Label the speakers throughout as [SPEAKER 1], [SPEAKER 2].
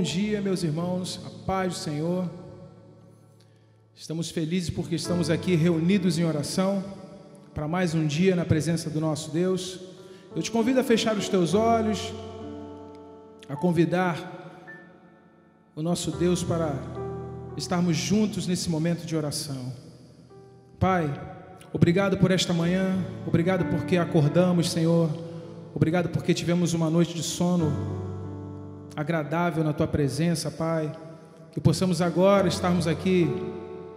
[SPEAKER 1] dia, meus irmãos, a paz do Senhor. Estamos felizes porque estamos aqui reunidos em oração para mais um dia na presença do nosso Deus. Eu te convido a fechar os teus olhos, a convidar o nosso Deus para estarmos juntos nesse momento de oração. Pai, obrigado por esta manhã, obrigado porque acordamos, Senhor, obrigado porque tivemos uma noite de sono agradável na Tua presença, Pai, que possamos agora estarmos aqui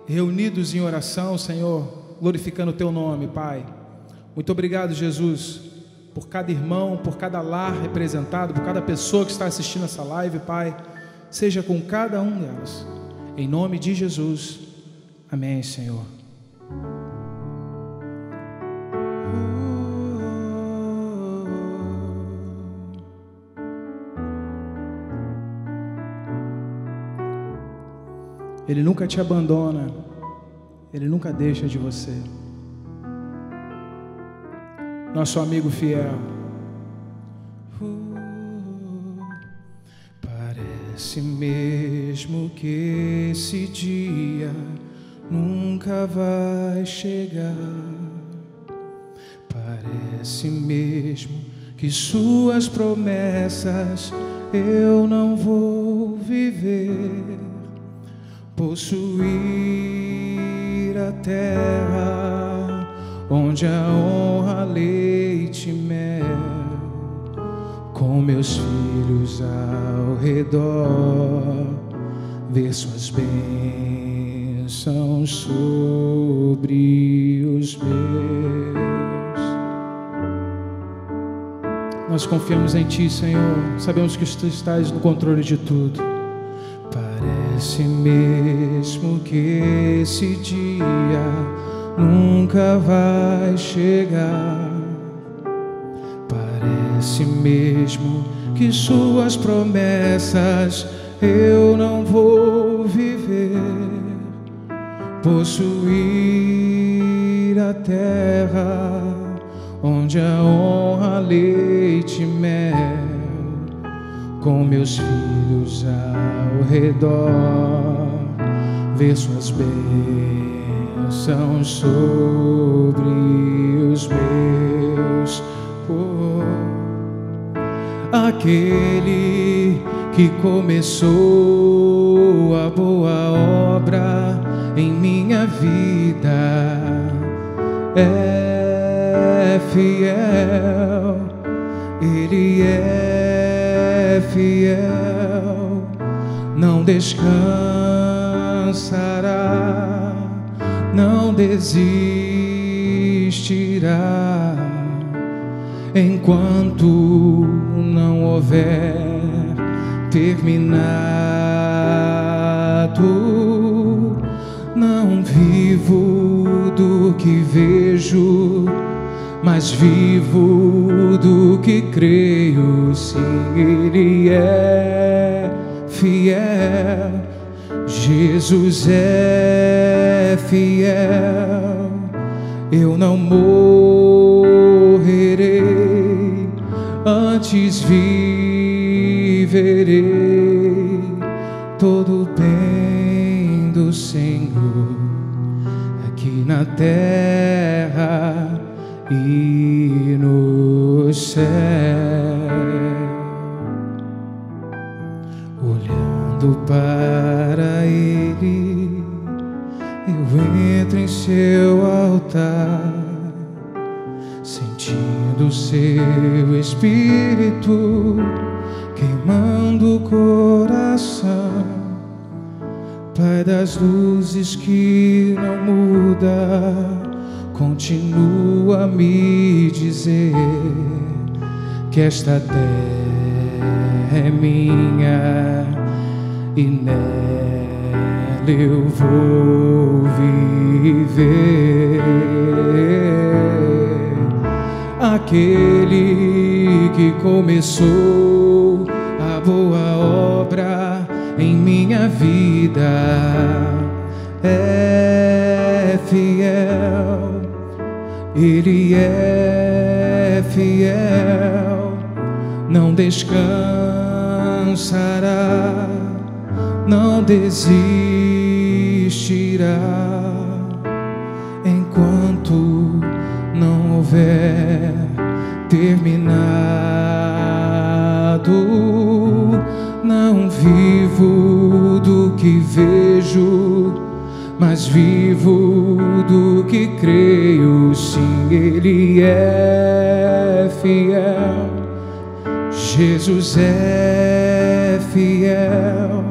[SPEAKER 1] reunidos em oração, Senhor, glorificando o Teu nome, Pai. Muito obrigado, Jesus, por cada irmão, por cada lar representado, por cada pessoa que está assistindo essa live, Pai, seja com cada um delas, em nome de Jesus, amém, Senhor. Ele nunca te abandona, Ele nunca deixa de você. Nosso amigo fiel. Parece mesmo que esse dia nunca vai chegar. Parece mesmo que suas promessas eu não vou viver. Possuir a terra onde a honra, leite e mel, com meus filhos ao redor, ver suas bênçãos sobre os meus. Nós confiamos em Ti, Senhor, sabemos que Tu estás no controle de tudo. Parece mesmo que esse dia nunca vai chegar. Parece mesmo que suas promessas eu não vou viver. Possuir a terra onde a honra, leite e mel, com meus filhos ao redor, ver suas bênçãos sobre os meus. Aquele que começou a boa obra em minha vida é fiel, Ele é fiel, não descansará, não desistirá, enquanto não houver terminado. Não vivo do que vejo, mas vivo do que creio. Sim, Ele é fiel, Jesus é fiel. Eu não morrerei, antes viverei todo o bem do Senhor aqui na terra e no céu. Olhando para Ele, eu entro em seu altar, sentindo seu Espírito queimando o coração. Pai das luzes que não muda, continua a me dizer que esta terra é minha e nela eu vou viver. Aquele que começou a boa obra em minha vida é fiel, Ele é fiel, não descansará, não desistirá enquanto não houver terminado. Não vivo do que vejo, mas vivo do que creio. Sim, Ele é fiel, Jesus é fiel.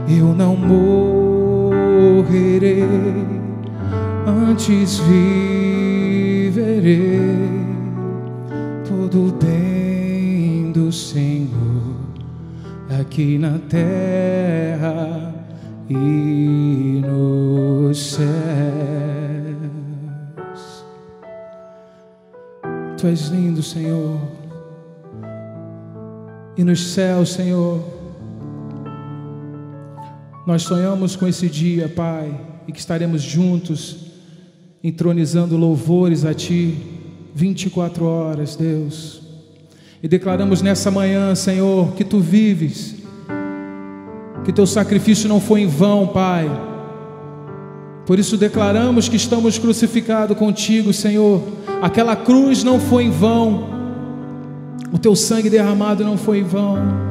[SPEAKER 1] Eu não morrerei, antes viverei todo o bem do Senhor aqui na terra e nos céus. Tu és lindo, Senhor, e nos céus, Senhor, nós sonhamos com esse dia, Pai, e que estaremos juntos, entronizando louvores a Ti, 24 horas, Deus. E declaramos nessa manhã, Senhor, que Tu vives, que Teu sacrifício não foi em vão, Pai. Por isso declaramos que estamos crucificados contigo, Senhor. Aquela cruz não foi em vão, o Teu sangue derramado não foi em vão.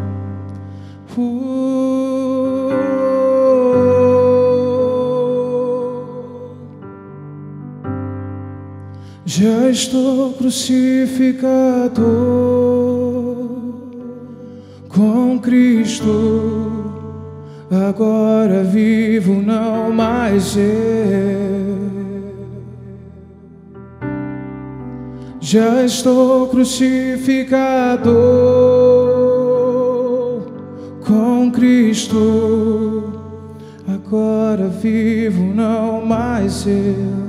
[SPEAKER 1] Já estou crucificado com Cristo, agora vivo não mais eu. Já estou crucificado com Cristo, agora vivo não mais eu.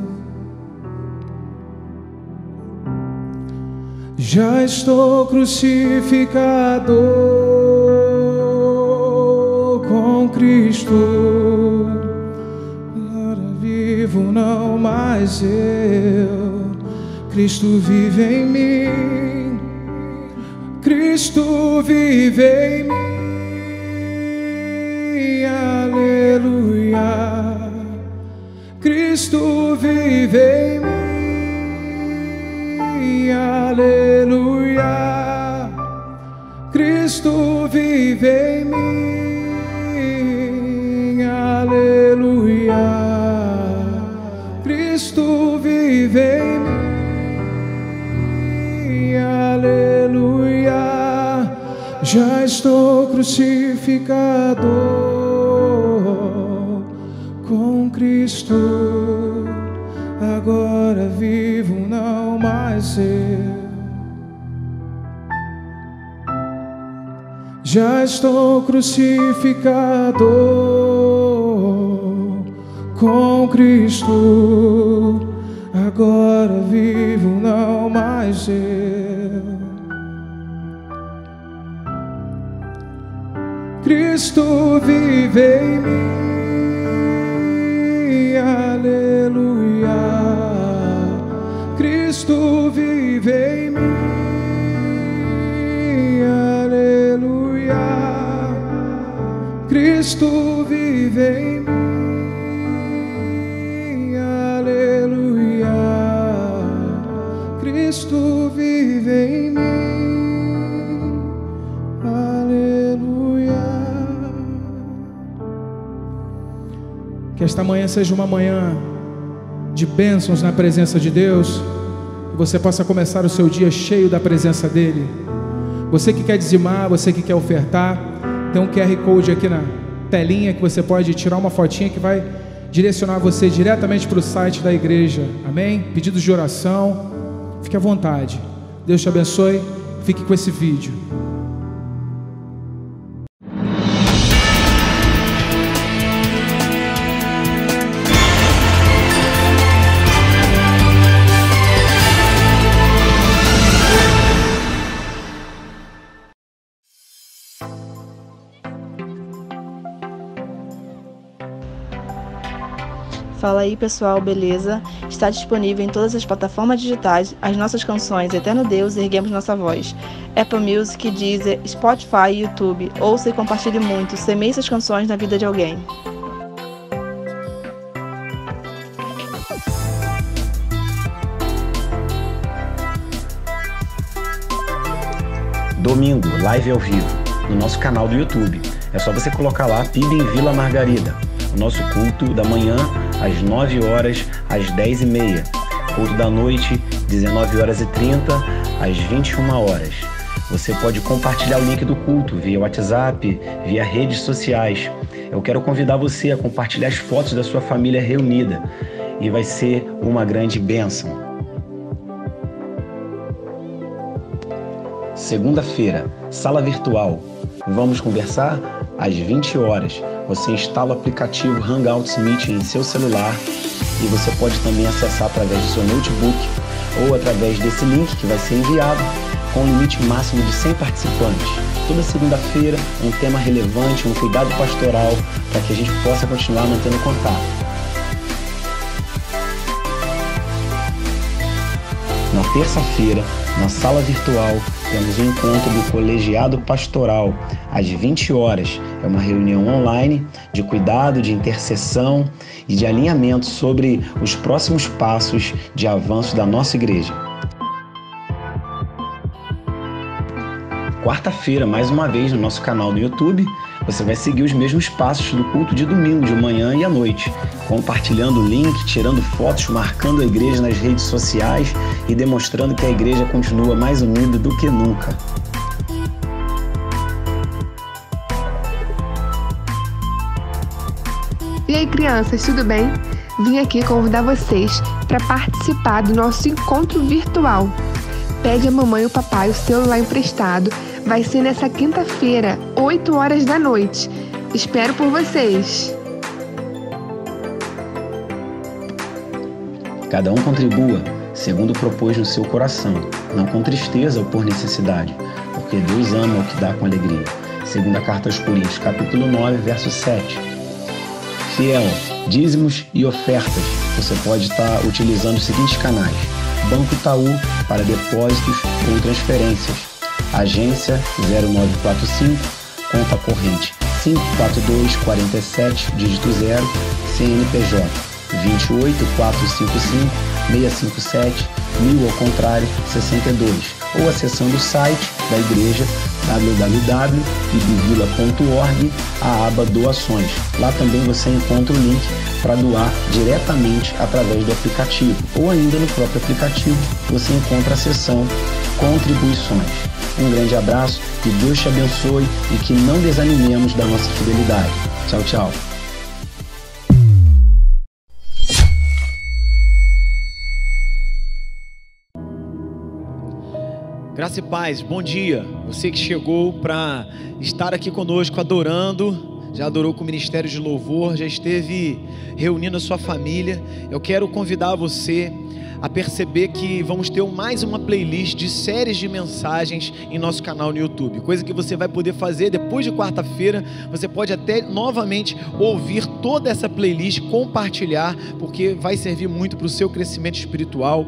[SPEAKER 1] Já estou crucificado com Cristo, agora vivo não mais eu. Cristo vive em mim, Cristo vive em mim, aleluia. Cristo vive em mim, aleluia. Cristo vive em mim, aleluia. Cristo vive em mim, aleluia. Já estou crucificado com Cristo, agora vivo não mais eu. Já estou crucificado com Cristo, agora vivo não mais eu. Cristo vive em mim, aleluia. Cristo vive em mim, aleluia. Cristo vive em mim, aleluia. Cristo vive em mim, aleluia. Que esta manhã seja uma manhã de bênçãos na presença de Deus, que você possa começar o seu dia cheio da presença dEle. Você que quer dizimar, você que quer ofertar, tem um QR Code aqui na telinha que você pode tirar uma fotinha que vai direcionar você diretamente para o site da igreja. Amém? Pedidos de oração, fique à vontade. Deus te abençoe, fique com esse vídeo.
[SPEAKER 2] Fala aí, pessoal, beleza? Está disponível em todas as plataformas digitais as nossas canções Eterno Deus e Erguemos Nossa Voz. Apple Music, Deezer, Spotify e YouTube. Ouça e compartilhe muito. Semeie essas canções na vida de alguém.
[SPEAKER 3] Domingo, live ao vivo, no nosso canal do YouTube. É só você colocar lá PIB em Vila Margarida. O nosso culto da manhã, às 9 horas, às 10h30. Culto da noite, 19h30, às 21 horas. Você pode compartilhar o link do culto via WhatsApp, via redes sociais. Eu quero convidar você a compartilhar as fotos da sua família reunida. E vai ser uma grande bênção. Segunda-feira, sala virtual. Vamos conversar às 20 horas. Você instala o aplicativo Hangouts Meeting em seu celular e você pode também acessar através do seu notebook ou através desse link que vai ser enviado com um limite máximo de 100 participantes. Toda segunda-feira, um tema relevante, um cuidado pastoral para que a gente possa continuar mantendo contato. Na terça-feira, na sala virtual, temos o encontro do Colegiado Pastoral, às 20 horas. É uma reunião online de cuidado, de intercessão e de alinhamento sobre os próximos passos de avanço da nossa igreja. Quarta-feira, mais uma vez, no nosso canal do YouTube, você vai seguir os mesmos passos do culto de domingo, de manhã e à noite, compartilhando o link, tirando fotos, marcando a igreja nas redes sociais e demonstrando que a igreja continua mais unida do que nunca.
[SPEAKER 4] E aí, crianças, tudo bem? Vim aqui convidar vocês para participar do nosso encontro virtual. Pede a mamãe e o papai o celular emprestado. Vai ser nessa quinta-feira, 8 horas da noite. Espero por vocês.
[SPEAKER 3] Cada um contribua segundo propôs no seu coração, não com tristeza ou por necessidade, porque Deus ama o que dá com alegria. Segunda carta aos Coríntios, capítulo 9, verso 7. Fiel, dízimos e ofertas. Você pode estar utilizando os seguintes canais: Banco Itaú para depósitos ou transferências, Agência 0945, conta corrente 54247, dígito 0, CNPJ 28455-657-1000 ao contrário 62, ou acessando o site da igreja www.ibivila.org, a aba Doações. Lá também você encontra o link para doar diretamente através do aplicativo, ou ainda no próprio aplicativo você encontra a seção Contribuições. Um grande abraço, que Deus te abençoe e que não desanimemos da nossa fidelidade. Tchau, tchau.
[SPEAKER 1] Graça e paz, bom dia. Você que chegou para estar aqui conosco adorando, já adorou com o Ministério de Louvor, já esteve reunindo a sua família. Eu quero convidar você a perceber que vamos ter mais uma playlist de séries de mensagens em nosso canal no YouTube, coisa que você vai poder fazer depois de quarta-feira. Você pode até novamente ouvir toda essa playlist, compartilhar, porque vai servir muito para o seu crescimento espiritual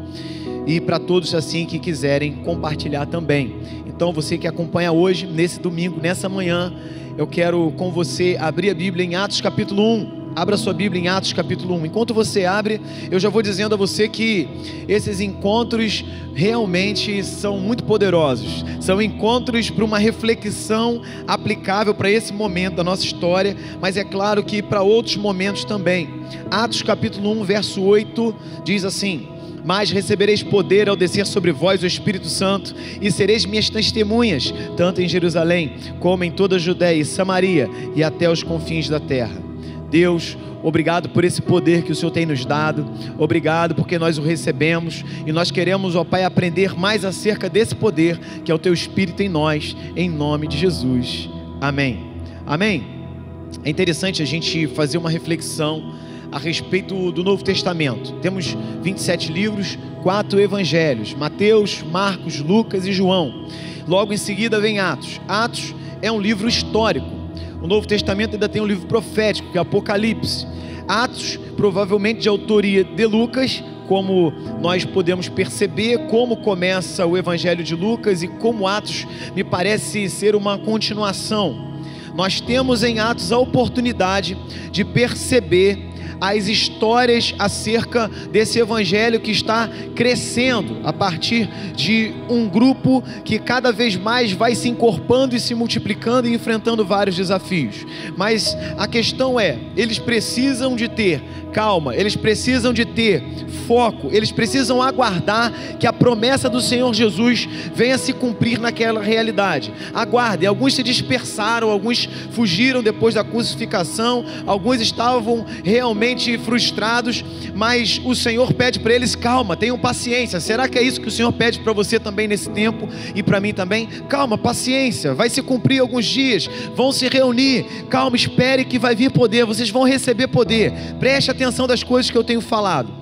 [SPEAKER 1] e para todos assim que quiserem compartilhar também. Então você que acompanha hoje, nesse domingo, nessa manhã, eu quero com você abrir a Bíblia em Atos capítulo 1. Abra sua Bíblia em Atos capítulo 1. Enquanto você abre, eu já vou dizendo a você que esses encontros realmente são muito poderosos. São encontros para uma reflexão aplicável para esse momento da nossa história, mas é claro que para outros momentos também. Atos capítulo 1, verso 8, diz assim: mas recebereis poder ao descer sobre vós o Espírito Santo, e sereis minhas testemunhas, tanto em Jerusalém, como em toda a Judéia e Samaria, e até os confins da terra. Deus, obrigado por esse poder que o Senhor tem nos dado, obrigado porque nós o recebemos, e nós queremos, ó Pai, aprender mais acerca desse poder, que é o Teu Espírito em nós, em nome de Jesus, amém. Amém? É interessante a gente fazer uma reflexão a respeito do Novo Testamento. Temos 27 livros, 4 evangelhos: Mateus, Marcos, Lucas e João. Logo em seguida vem Atos. Atos é um livro histórico. O Novo Testamento ainda tem um livro profético, que é Apocalipse. Atos,
[SPEAKER 5] provavelmente de autoria de Lucas, como nós podemos perceber como começa o Evangelho de Lucas e como Atos me parece ser uma continuação. Nós temos em Atos a oportunidade de perceber as histórias acerca desse evangelho que está crescendo a partir de um grupo que cada vez mais vai se encorpando e se multiplicando e enfrentando vários desafios. Mas a questão é, eles precisam de ter calma, eles precisam de ter foco, eles precisam aguardar que a promessa do Senhor Jesus venha se cumprir naquela realidade. Aguardem, alguns se dispersaram, alguns fugiram depois da crucificação, alguns estavam realmente frustrados, mas o Senhor pede para eles: calma, tenham paciência. Será que é isso que o Senhor pede para você também nesse tempo e para mim também? Calma, paciência, vai se cumprir alguns dias, vão se reunir, calma, espere que vai vir poder, vocês vão receber poder. Preste atenção das coisas que eu tenho falado.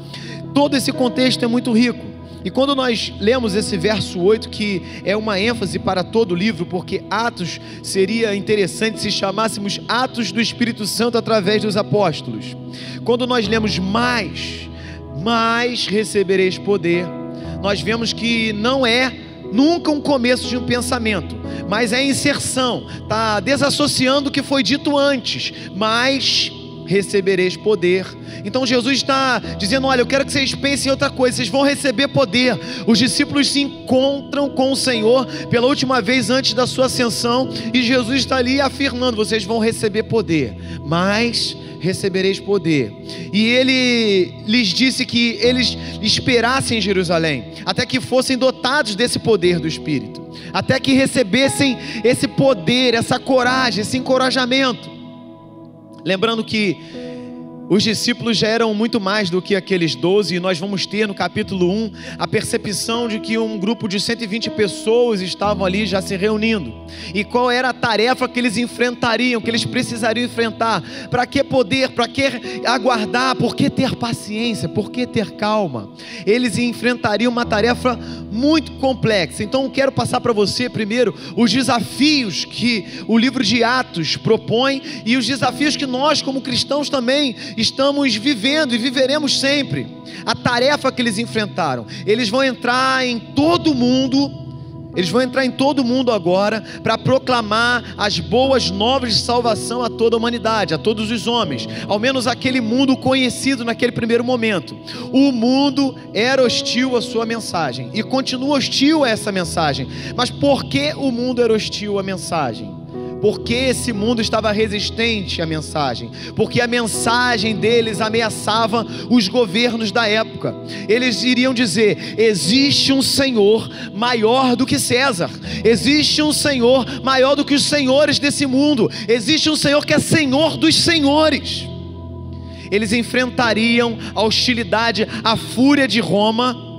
[SPEAKER 5] Todo esse contexto é muito rico. E quando nós lemos esse verso 8, que é uma ênfase para todo o livro, porque Atos seria interessante se chamássemos Atos do Espírito Santo através dos apóstolos. Quando nós lemos mais recebereis poder, nós vemos que não é nunca um começo de um pensamento, mas é a inserção, está desassociando o que foi dito antes, mas recebereis poder. Então Jesus está dizendo: olha, eu quero que vocês pensem em outra coisa, vocês vão receber poder. Os discípulos se encontram com o Senhor pela última vez antes da sua ascensão, e Jesus está ali afirmando: vocês vão receber poder, mas recebereis poder. E ele lhes disse que eles esperassem em Jerusalém, até que fossem dotados desse poder do Espírito, até que recebessem esse poder, essa coragem, esse encorajamento. Lembrando que os discípulos já eram muito mais do que aqueles 12, e nós vamos ter no capítulo 1 a percepção de que um grupo de 120 pessoas estavam ali já se reunindo. E qual era a tarefa que eles enfrentariam, que eles precisariam enfrentar? Para que poder? Para que aguardar? Por que ter paciência? Por que ter calma? Eles enfrentariam uma tarefa muito complexa. Então eu quero passar para você primeiro os desafios que o livro de Atos propõe e os desafios que nós como cristãos também estamos vivendo e viveremos sempre. A tarefa que eles enfrentaram: eles vão entrar em todo mundo, agora para proclamar as boas novas de salvação a toda a humanidade, a todos os homens, ao menos aquele mundo conhecido naquele primeiro momento. O mundo era hostil à sua mensagem e continua hostil a essa mensagem. Mas por que o mundo era hostil à mensagem? Porque esse mundo estava resistente à mensagem, porque a mensagem deles ameaçava os governos da época. Eles iriam dizer: existe um Senhor maior do que César, existe um Senhor maior do que os senhores desse mundo, existe um Senhor que é Senhor dos senhores. Eles enfrentariam a hostilidade, a fúria de Roma.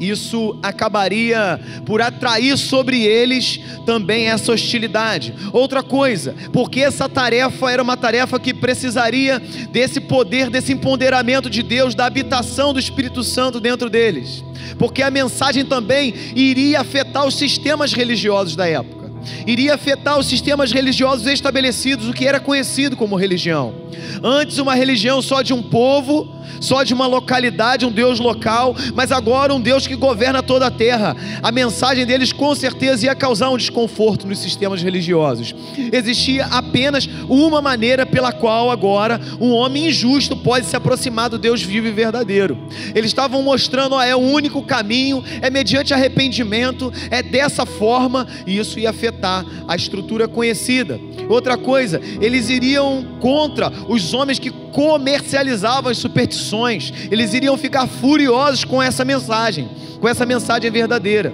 [SPEAKER 5] Isso acabaria por atrair sobre eles também essa hostilidade. Outra coisa, porque essa tarefa era uma tarefa que precisaria desse poder, desse empoderamento de Deus, da habitação do Espírito Santo dentro deles. Porque a mensagem também iria afetar os sistemas religiosos da época. Iria afetar os sistemas religiosos estabelecidos, o que era conhecido como religião. Antes uma religião só de um povo, só de uma localidade, um Deus local, mas agora um Deus que governa toda a terra. A mensagem deles com certeza ia causar um desconforto nos sistemas religiosos. Existia apenas uma maneira pela qual agora um homem injusto pode se aproximar do Deus vivo e verdadeiro. Eles estavam mostrando: é o único caminho, é mediante arrependimento, é dessa forma, e isso ia afetar a estrutura conhecida. Outra coisa, eles iriam contra os homens que comercializavam as superstições. Eles iriam ficar furiosos com essa mensagem verdadeira.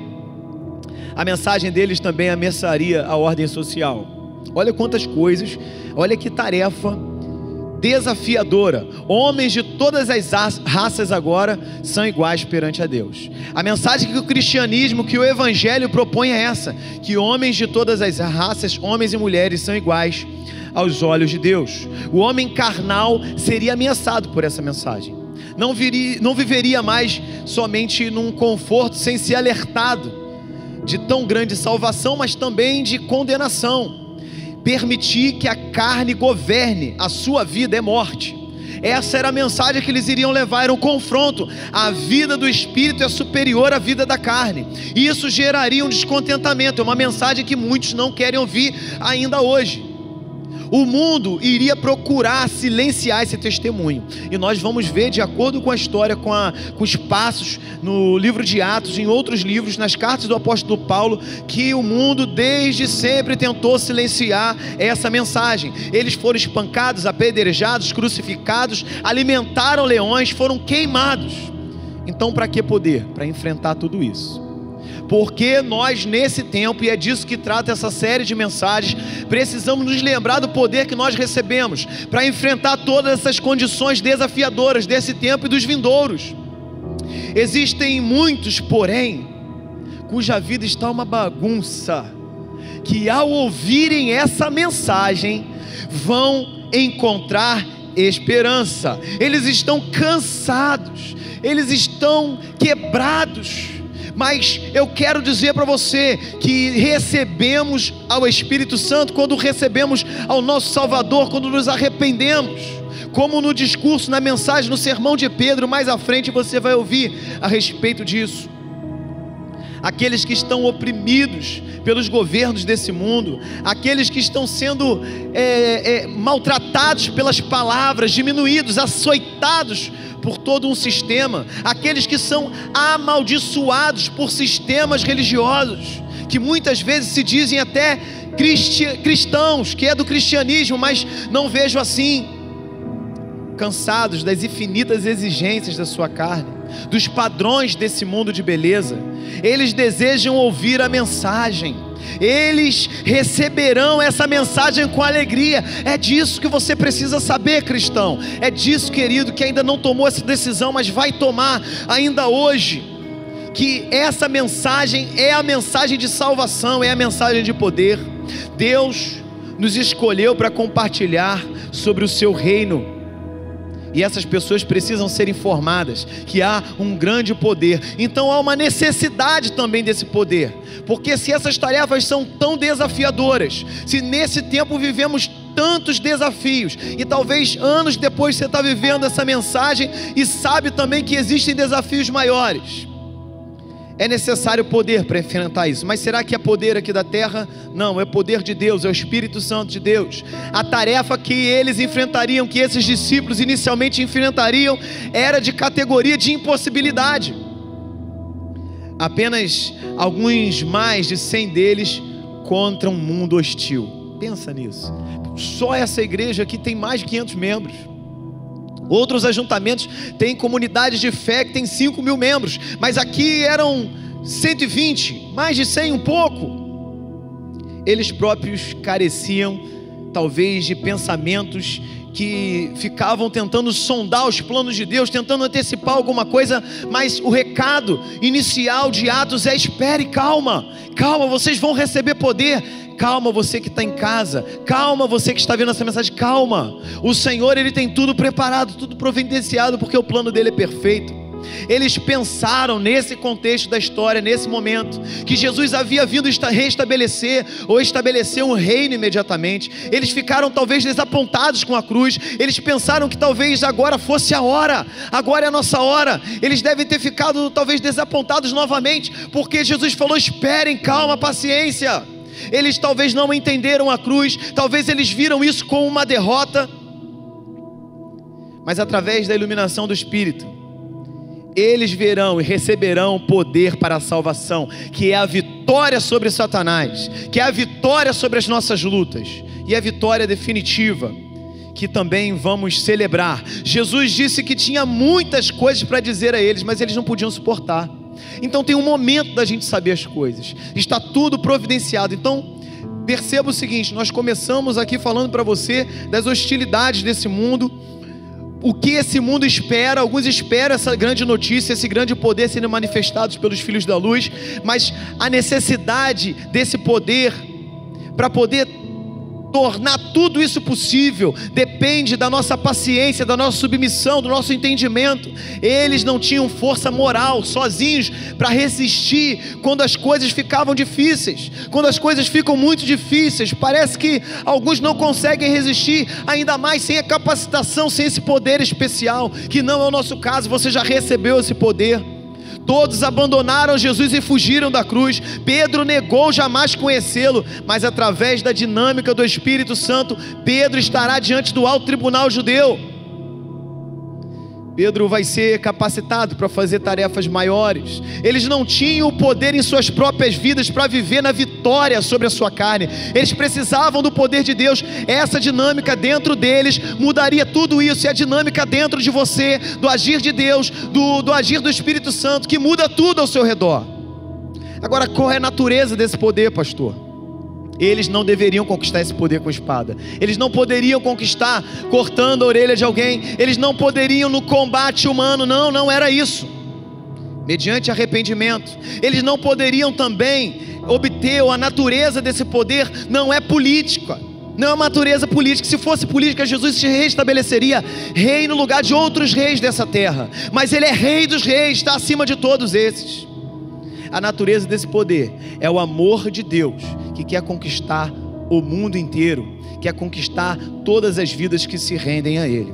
[SPEAKER 5] A mensagem deles também ameaçaria a ordem social. Olha quantas coisas, olha que tarefa desafiadora. Homens de todas as raças agora são iguais perante a Deus. A mensagem que o cristianismo, que o evangelho propõe é essa: que homens de todas as raças, homens e mulheres, são iguais aos olhos de Deus. O homem carnal seria ameaçado por essa mensagem. Não viveria mais somente num conforto sem ser alertado de tão grande salvação, mas também de condenação. Permitir que a carne governe a sua vida é morte. Essa era a mensagem que eles iriam levar, era um confronto. A vida do Espírito é superior à vida da carne. E isso geraria um descontentamento. É uma mensagem que muitos não querem ouvir ainda hoje. O mundo iria procurar silenciar esse testemunho. E nós vamos ver, de acordo com a história, com os passos no livro de Atos, em outros livros, nas cartas do apóstolo Paulo, que o mundo desde sempre tentou silenciar essa mensagem. Eles foram espancados, apedrejados, crucificados, alimentaram leões, foram queimados. Então, para que poder? Para enfrentar tudo isso. Porque nós, nesse tempo, e é disso que trata essa série de mensagens, precisamos nos lembrar do poder que nós recebemos para enfrentar todas essas condições desafiadoras desse tempo e dos vindouros. Existem muitos, porém, cuja vida está uma bagunça, que ao ouvirem essa mensagem vão encontrar esperança. Eles estão cansados, eles estão quebrados. Mas eu quero dizer para você que recebemos ao Espírito Santo quando recebemos ao nosso Salvador, quando nos arrependemos. Como no discurso, na mensagem, no sermão de Pedro, mais à frente você vai ouvir a respeito disso. Aqueles que estão oprimidos pelos governos desse mundo, aqueles que estão sendo maltratados pelas palavras, diminuídos, açoitados por todo um sistema, aqueles que são amaldiçoados por sistemas religiosos, que muitas vezes se dizem até cristãos, que é do cristianismo, mas não vejo assim, cansados das infinitas exigências da sua carne, dos padrões desse mundo de beleza. Eles desejam ouvir a mensagem, eles receberão essa mensagem com alegria. É disso que você precisa saber, cristão. É disso, querido, que ainda não tomou essa decisão, mas vai tomar ainda hoje, que essa mensagem é a mensagem de salvação, é a mensagem de poder. Deus nos escolheu para compartilhar sobre o seu reino, e essas pessoas precisam ser informadas que há um grande poder. Então há uma necessidade também desse poder, porque se essas tarefas são tão desafiadoras, se nesse tempo vivemos tantos desafios, e talvez anos depois você está vivendo essa mensagem e sabe também que existem desafios maiores, é necessário poder para enfrentar isso. Mas será que é poder aqui da terra? Não, é poder de Deus, é o Espírito Santo de Deus. A tarefa que eles enfrentariam, que esses discípulos inicialmente enfrentariam, era de categoria de impossibilidade. Apenas alguns mais de 100 deles contra um mundo hostil. Pensa nisso. Só essa igreja aqui tem mais de 500 membros. Outros ajuntamentos têm comunidades de fé que tem 5 mil membros, mas aqui eram 120, mais de 100 um pouco. Eles próprios careciam talvez de pensamentos que ficavam tentando sondar os planos de Deus, tentando antecipar alguma coisa, mas o recado inicial de Atos é: espere, calma, calma, vocês vão receber poder. Calma, você que está em casa, calma, você que está vendo essa mensagem, calma. O Senhor, Ele tem tudo preparado, tudo providenciado, porque o plano dele é perfeito. Eles pensaram nesse contexto da história, nesse momento, que Jesus havia vindo restabelecer ou estabelecer um reino imediatamente. Eles ficaram talvez desapontados com a cruz. Eles pensaram que talvez agora fosse a hora, agora é a nossa hora. Eles devem ter ficado talvez desapontados novamente, porque Jesus falou: esperem, calma, paciência. Eles talvez não entenderam a cruz, talvez eles viram isso como uma derrota, mas através da iluminação do Espírito, eles verão e receberão poder para a salvação, que é a vitória sobre Satanás, que é a vitória sobre as nossas lutas, e a vitória definitiva, que também vamos celebrar. Jesus disse que tinha muitas coisas para dizer a eles, mas eles não podiam suportar. Então tem um momento da gente saber as coisas, está tudo providenciado. Então perceba o seguinte: nós começamos aqui falando para você das hostilidades desse mundo, o que esse mundo espera. Alguns esperam essa grande notícia, esse grande poder sendo manifestados pelos filhos da luz, mas a necessidade desse poder para poder tornar tudo isso possível depende da nossa paciência, da nossa submissão, do nosso entendimento. Eles não tinham força moral sozinhos para resistir quando as coisas ficavam difíceis, quando as coisas ficam muito difíceis. Parece que alguns não conseguem resistir, ainda mais sem a capacitação, sem esse poder especial, que não é o nosso caso. Você já recebeu esse poder. Todos abandonaram Jesus e fugiram da cruz. Pedro negou jamais conhecê-lo, mas através da dinâmica do Espírito Santo, Pedro estará diante do alto tribunal judeu. Pedro vai ser capacitado para fazer tarefas maiores. Eles não tinham o poder em suas próprias vidas para viver na vitória sobre a sua carne. Eles precisavam do poder de Deus. Essa dinâmica dentro deles mudaria tudo isso. E a dinâmica dentro de você, do agir de Deus, do agir do Espírito Santo, que muda tudo ao seu redor. Agora, qual é a natureza desse poder, pastor? Eles não deveriam conquistar esse poder com espada. Eles não poderiam conquistar cortando a orelha de alguém. Eles não poderiam no combate humano. Não era isso. Mediante arrependimento. Eles não poderiam também obter a natureza desse poder. Não é política. Não é uma natureza política. Se fosse política, Jesus se restabeleceria rei no lugar de outros reis dessa terra. Mas ele é rei dos reis, está acima de todos esses. A natureza desse poder é o amor de Deus, que quer conquistar o mundo inteiro, quer conquistar todas as vidas que se rendem a Ele.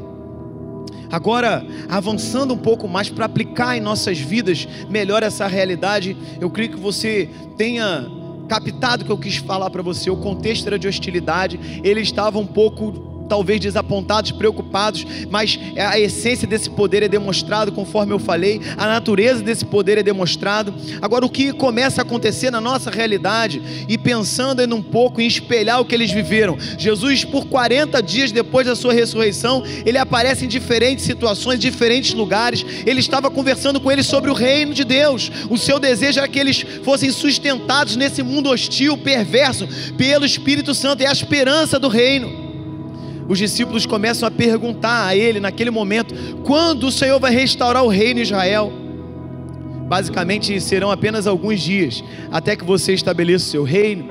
[SPEAKER 5] Agora, avançando um pouco mais para aplicar em nossas vidas melhor essa realidade, eu creio que você tenha captado o que eu quis falar para você. O contexto era de hostilidade, eles estavam um pouco talvez desapontados, preocupados, mas a essência desse poder é demonstrado, conforme eu falei, a natureza desse poder é demonstrado. Agora, o que começa a acontecer na nossa realidade, e pensando ainda um pouco em espelhar o que eles viveram, Jesus, por 40 dias depois da sua ressurreição, ele aparece em diferentes situações, diferentes lugares. Ele estava conversando com eles sobre o reino de Deus. O seu desejo era que eles fossem sustentados nesse mundo hostil, perverso, pelo Espírito Santo. É a esperança do reino. Os discípulos começam a perguntar a ele naquele momento: quando o Senhor vai restaurar o reino em Israel? Basicamente serão apenas alguns dias até que você estabeleça o seu reino.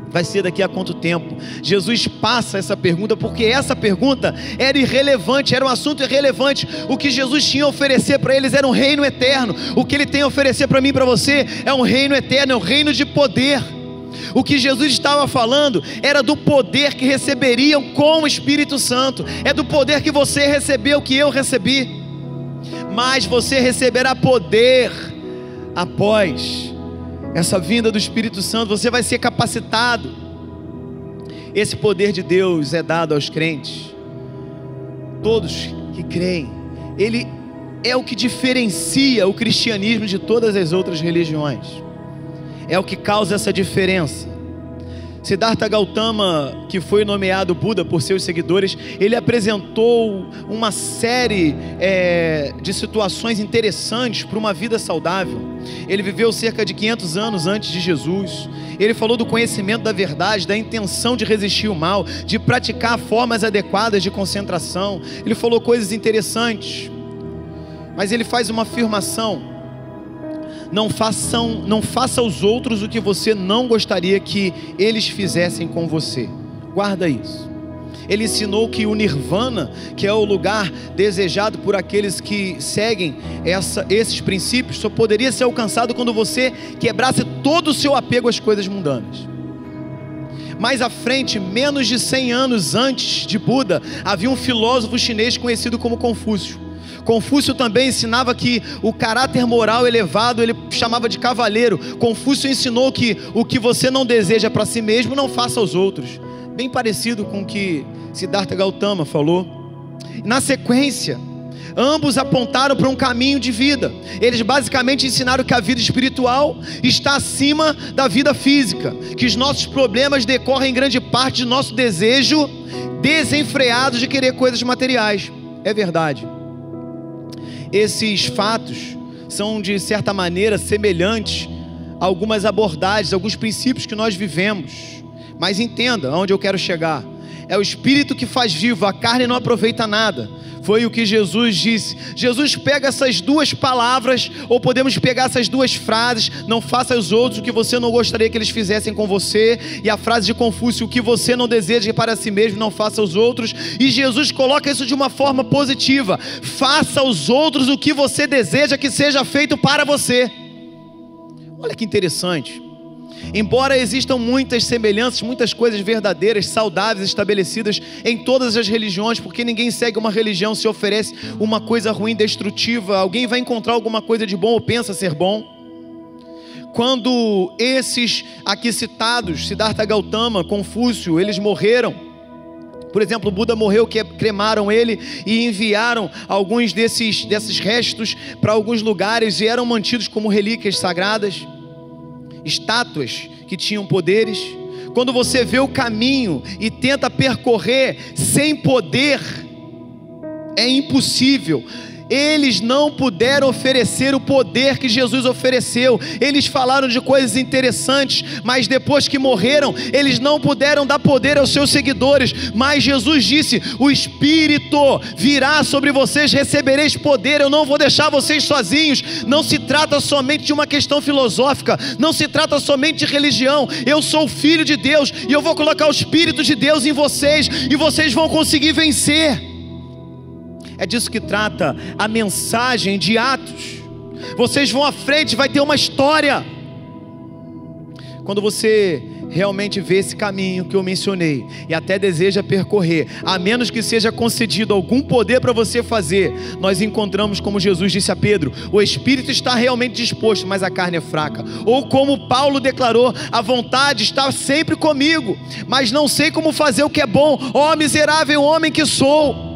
[SPEAKER 5] Vai ser daqui a quanto tempo? Jesus passa essa pergunta porque essa pergunta era irrelevante, era um assunto irrelevante. O que Jesus tinha a oferecer para eles era um reino eterno. O que Ele tem a oferecer para mim e para você é um reino eterno, é um reino de poder. O que Jesus estava falando era do poder que receberiam com o Espírito Santo. É do poder que você recebeu, que eu recebi. Mas você receberá poder após essa vinda do Espírito Santo. Você vai ser capacitado. Esse poder de Deus é dado aos crentes, todos que creem. Ele é o que diferencia o cristianismo de todas as outras religiões. É o que causa essa diferença. Siddhartha Gautama, que foi nomeado Buda por seus seguidores, ele apresentou uma série de situações interessantes para uma vida saudável. Ele viveu cerca de 500 anos antes de Jesus. Ele falou do conhecimento da verdade, da intenção de resistir o mal, de praticar formas adequadas de concentração. Ele falou coisas interessantes, mas ele faz uma afirmação: não faça aos outros o que você não gostaria que eles fizessem com você. Guarda isso. Ele ensinou que o nirvana, que é o lugar desejado por aqueles que seguem esses princípios, só poderia ser alcançado quando você quebrasse todo o seu apego às coisas mundanas. Mais à frente, menos de 100 anos antes de Buda, havia um filósofo chinês conhecido como Confúcio. Confúcio também ensinava que o caráter moral elevado, ele chamava de cavaleiro. Confúcio ensinou que o que você não deseja para si mesmo, não faça aos outros. Bem parecido com o que Siddhartha Gautama falou. Na sequência, ambos apontaram para um caminho de vida. Eles basicamente ensinaram que a vida espiritual está acima da vida física, que os nossos problemas decorrem em grande parte de nosso desejo desenfreado de querer coisas materiais. É verdade. Esses fatos são de certa maneira semelhantes a algumas abordagens, alguns princípios que nós vivemos. Mas entenda aonde eu quero chegar. É o Espírito que faz vivo, a carne não aproveita nada. Foi o que Jesus disse. Jesus pega essas duas palavras, ou podemos pegar essas duas frases: não faça aos outros o que você não gostaria que eles fizessem com você, e a frase de Confúcio: o que você não deseja para si mesmo, não faça aos outros. E Jesus coloca isso de uma forma positiva: faça aos outros o que você deseja que seja feito para você. Olha que interessante. Embora existam muitas semelhanças, muitas coisas verdadeiras, saudáveis, estabelecidas em todas as religiões, porque ninguém segue uma religião se oferece uma coisa ruim, destrutiva. Alguém vai encontrar alguma coisa de bom ou pensa ser bom. Quando esses aqui citados, Siddhartha Gautama, Confúcio, eles morreram, por exemplo, Buda morreu, cremaram ele e enviaram alguns desses restos para alguns lugares e eram mantidos como relíquias sagradas, estátuas que tinham poderes. Quando você vê o caminho e tenta percorrer sem poder, é impossível. Eles não puderam oferecer o poder que Jesus ofereceu. Eles falaram de coisas interessantes, mas depois que morreram, eles não puderam dar poder aos seus seguidores. Mas Jesus disse: o Espírito virá sobre vocês, recebereis poder, eu não vou deixar vocês sozinhos. Não se trata somente de uma questão filosófica, não se trata somente de religião. Eu sou o Filho de Deus e eu vou colocar o Espírito de Deus em vocês, e vocês vão conseguir vencer. É disso que trata a mensagem de Atos. Vocês vão à frente, vai ter uma história. Quando você realmente vê esse caminho que eu mencionei e até deseja percorrer, a menos que seja concedido algum poder para você fazer, nós encontramos, como Jesus disse a Pedro: o espírito está realmente disposto, mas a carne é fraca. Ou como Paulo declarou: a vontade está sempre comigo, mas não sei como fazer o que é bom. Ó miserável homem que sou!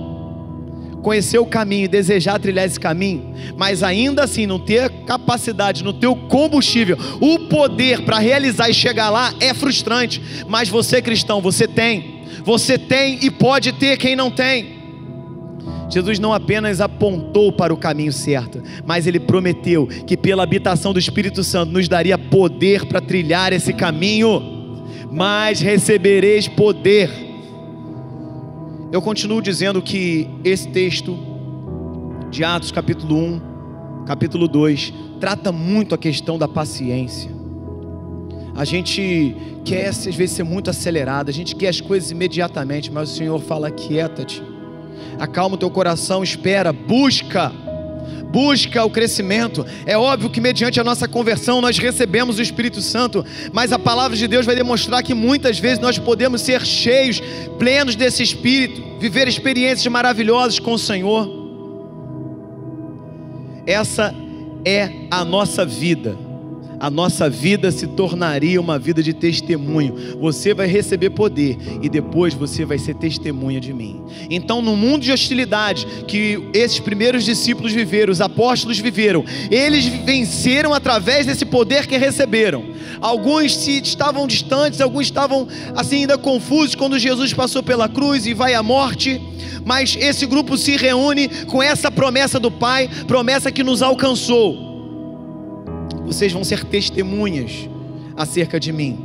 [SPEAKER 5] Conhecer o caminho, desejar trilhar esse caminho, mas ainda assim não ter capacidade, não ter o combustível, o poder para realizar e chegar lá, é frustrante. Mas você, cristão, você tem e pode ter quem não tem. Jesus não apenas apontou para o caminho certo, mas Ele prometeu que pela habitação do Espírito Santo nos daria poder para trilhar esse caminho. Mas recebereis poder. Eu continuo dizendo que esse texto de Atos capítulo 1, capítulo 2, trata muito a questão da paciência. A gente quer às vezes ser muito acelerado, a gente quer as coisas imediatamente, mas o Senhor fala: quieta-te, acalma o teu coração, espera, busca o crescimento. É óbvio que mediante a nossa conversão nós recebemos o Espírito Santo, mas a palavra de Deus vai demonstrar que muitas vezes nós podemos ser cheios, plenos desse Espírito, viver experiências maravilhosas com o Senhor. Essa é a nossa vida. A nossa vida se tornaria uma vida de testemunho. Você vai receber poder e depois você vai ser testemunha de mim. Então, no mundo de hostilidade que esses primeiros discípulos viveram, os apóstolos viveram, eles venceram através desse poder que receberam. Alguns estavam distantes, alguns estavam assim ainda confusos quando Jesus passou pela cruz e vai à morte. Mas esse grupo se reúne com essa promessa do Pai, promessa que nos alcançou. Vocês vão ser testemunhas acerca de mim.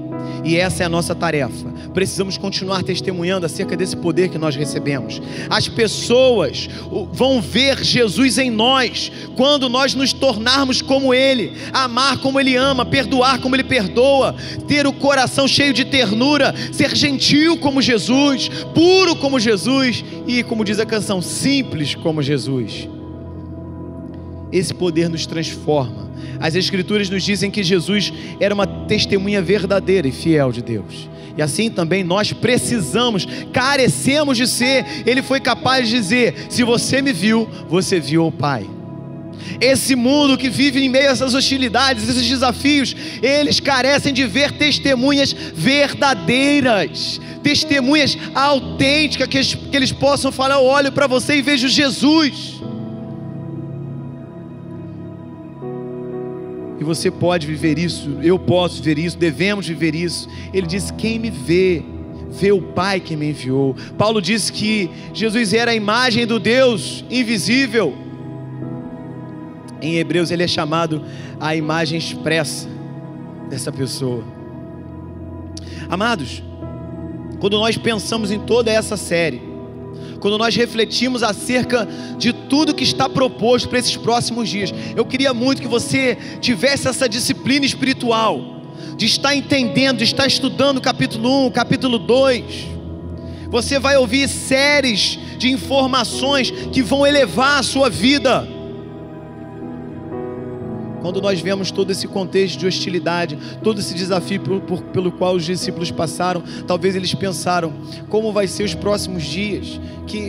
[SPEAKER 5] E essa é a nossa tarefa. Precisamos continuar testemunhando acerca desse poder que nós recebemos. As pessoas vão ver Jesus em nós quando nós nos tornarmos como Ele, amar como Ele ama, perdoar como Ele perdoa, ter o coração cheio de ternura, ser gentil como Jesus, puro como Jesus e, como diz a canção, simples como Jesus. Esse poder nos transforma. As Escrituras nos dizem que Jesus era uma testemunha verdadeira e fiel de Deus. E assim também nós precisamos, carecemos de ser. Ele foi capaz de dizer: se você me viu, você viu o Pai. Esse mundo que vive em meio a essas hostilidades, esses desafios, eles carecem de ver testemunhas verdadeiras, testemunhas autênticas, que eles possam falar: eu olho para você e vejo Jesus. E você pode viver isso, eu posso viver isso, devemos viver isso. Ele diz: quem me vê, vê o Pai que me enviou. Paulo disse que Jesus era a imagem do Deus invisível. Em Hebreus ele é chamado a imagem expressa dessa pessoa. Amados, quando nós pensamos em toda essa série, quando nós refletimos acerca de tudo que está proposto para esses próximos dias, eu queria muito que você tivesse essa disciplina espiritual, de estar entendendo, de estar estudando o capítulo 1, capítulo 2. Você vai ouvir séries de informações que vão elevar a sua vida. Quando nós vemos todo esse contexto de hostilidade, todo esse desafio pelo qual os discípulos passaram, talvez eles pensaram, como vai ser os próximos dias?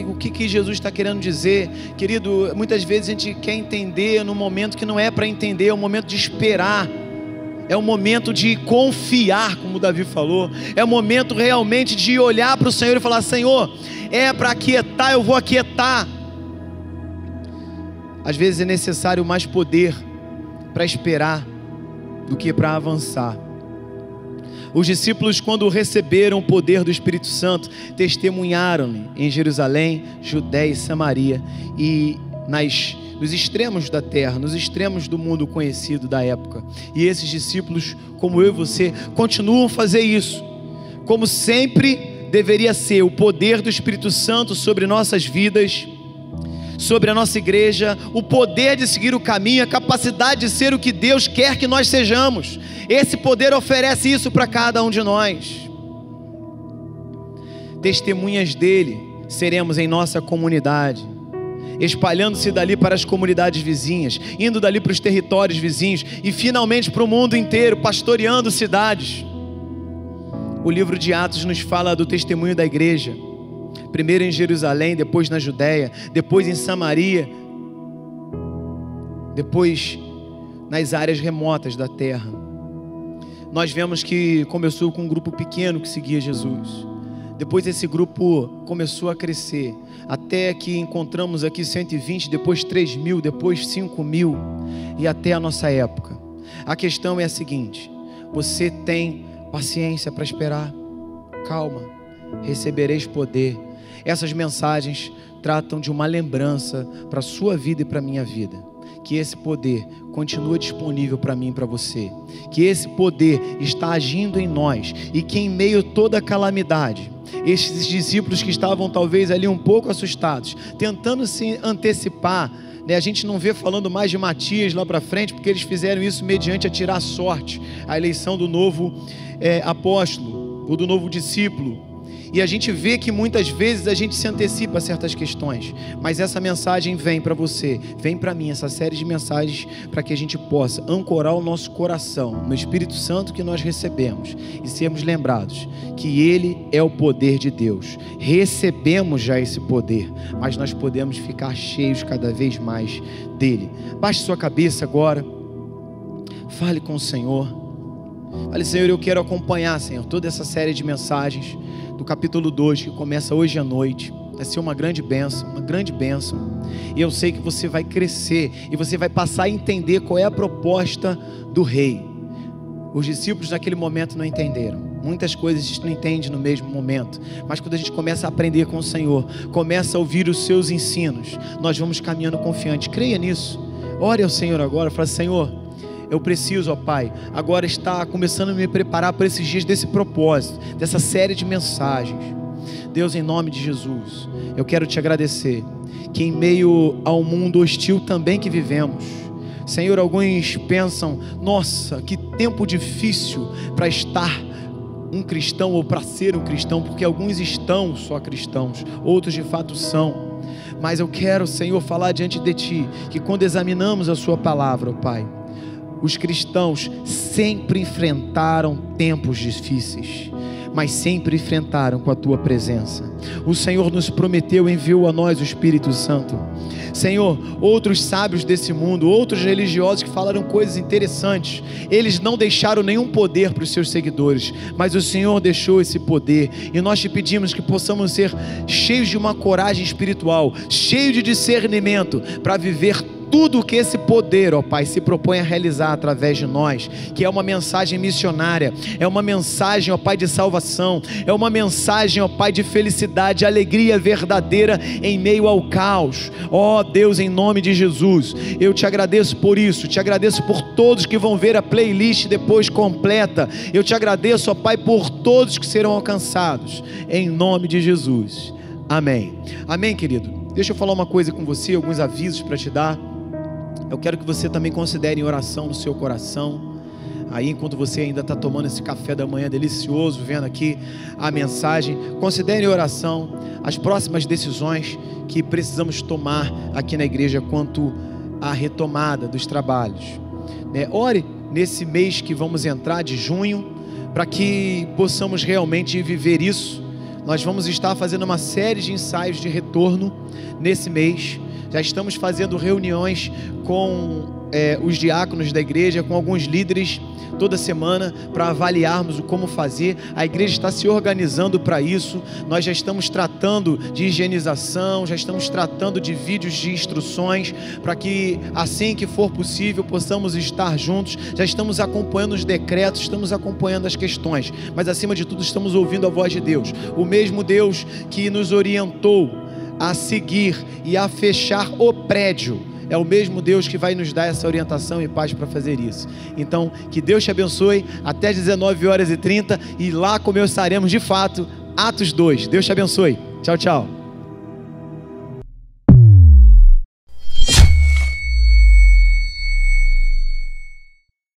[SPEAKER 5] O que Jesus está querendo dizer? Querido, muitas vezes a gente quer entender num momento que não é para entender, é um momento de esperar. É um momento de confiar, como o Davi falou. É um momento realmente de olhar para o Senhor e falar: Senhor, é para aquietar, eu vou aquietar. Às vezes é necessário mais poder para esperar do que para avançar. Os discípulos, quando receberam o poder do Espírito Santo, testemunharam em Jerusalém, Judéia e Samaria, e nos extremos da terra, nos extremos do mundo conhecido da época. E esses discípulos, como eu e você, continuam a fazer isso, como sempre deveria ser o poder do Espírito Santo sobre nossas vidas, sobre a nossa igreja, o poder de seguir o caminho, a capacidade de ser o que Deus quer que nós sejamos. Esse poder oferece isso para cada um de nós. Testemunhas dele seremos em nossa comunidade, espalhando-se dali para as comunidades vizinhas, indo dali para os territórios vizinhos e finalmente para o mundo inteiro, pastoreando cidades. O livro de Atos nos fala do testemunho da igreja, primeiro em Jerusalém, depois na Judéia, depois em Samaria, depois nas áreas remotas da terra. Nós vemos que começou com um grupo pequeno que seguia Jesus. Depois esse grupo começou a crescer, até que encontramos aqui 120, depois 3.000, depois 5.000 e até a nossa época. A questão é a seguinte: você tem paciência para esperar? Calma, recebereis poder. Essas mensagens tratam de uma lembrança para a sua vida e para a minha vida, que esse poder continua disponível para mim e para você, que esse poder está agindo em nós, e que em meio a toda a calamidade, estes discípulos que estavam talvez ali um pouco assustados, tentando se antecipar, a gente não vê falando mais de Matias lá para frente, porque eles fizeram isso mediante a tirar sorte, a eleição do novo apóstolo, ou do novo discípulo. E a gente vê que muitas vezes a gente se antecipa a certas questões, mas essa mensagem vem para você, vem para mim, essa série de mensagens, para que a gente possa ancorar o nosso coração no Espírito Santo que nós recebemos e sermos lembrados que Ele é o poder de Deus. Recebemos já esse poder, mas nós podemos ficar cheios cada vez mais dele. Baixe sua cabeça agora, fale com o Senhor. Fale: Senhor, eu quero acompanhar, Senhor, toda essa série de mensagens do capítulo 2, que começa hoje à noite. Vai ser uma grande bênção, e eu sei que você vai crescer, e você vai passar a entender qual é a proposta do rei. Os discípulos naquele momento não entenderam, muitas coisas a gente não entende no mesmo momento, mas quando a gente começa a aprender com o Senhor, começa a ouvir os seus ensinos, nós vamos caminhando confiante. Creia nisso, ore ao Senhor agora, fala: Senhor, eu preciso, ó Pai, agora estar começando a me preparar para esses dias desse propósito, dessa série de mensagens. Deus, em nome de Jesus, eu quero te agradecer, que em meio ao mundo hostil também que vivemos, Senhor, alguns pensam: nossa, que tempo difícil para estar um cristão ou para ser um cristão, porque alguns estão só cristãos, outros de fato são. Mas eu quero, Senhor, falar diante de Ti, que quando examinamos a Sua palavra, ó Pai, os cristãos sempre enfrentaram tempos difíceis, mas sempre enfrentaram com a Tua presença. O Senhor nos prometeu, enviou a nós o Espírito Santo. Senhor, outros sábios desse mundo, outros religiosos que falaram coisas interessantes, eles não deixaram nenhum poder para os seus seguidores, mas o Senhor deixou esse poder, e nós te pedimos que possamos ser cheios de uma coragem espiritual, cheios de discernimento, para viver tudo o que esse poder, ó Pai, se propõe a realizar através de nós, que é uma mensagem missionária, é uma mensagem, ó Pai, de salvação, é uma mensagem, ó Pai, de felicidade, alegria verdadeira em meio ao caos. Ó Deus, em nome de Jesus, eu te agradeço por isso, te agradeço por todos que vão ver a playlist depois completa, eu te agradeço, ó Pai, por todos que serão alcançados, em nome de Jesus. Amém. Amém, querido. Deixa eu falar uma coisa com você, alguns avisos para te dar. Eu quero que você também considere em oração no seu coração. Aí, enquanto você ainda está tomando esse café da manhã delicioso, vendo aqui a mensagem, considere em oração as próximas decisões que precisamos tomar aqui na igreja quanto à retomada dos trabalhos. Ore nesse mês que vamos entrar, de junho, para que possamos realmente viver isso. Nós vamos estar fazendo uma série de ensaios de retorno nesse mês. Já estamos fazendo reuniões com os diáconos da igreja, com alguns líderes toda semana, para avaliarmos o como fazer. A igreja está se organizando para isso. Nós já estamos tratando de higienização, já estamos tratando de vídeos de instruções, para que assim que for possível possamos estar juntos. Já estamos acompanhando os decretos, estamos acompanhando as questões, mas acima de tudo estamos ouvindo a voz de Deus, o mesmo Deus que nos orientou a seguir e a fechar o prédio. É o mesmo Deus que vai nos dar essa orientação e paz para fazer isso. Então, que Deus te abençoe até 19h30 e lá começaremos de fato Atos 2. Deus te abençoe. Tchau, tchau.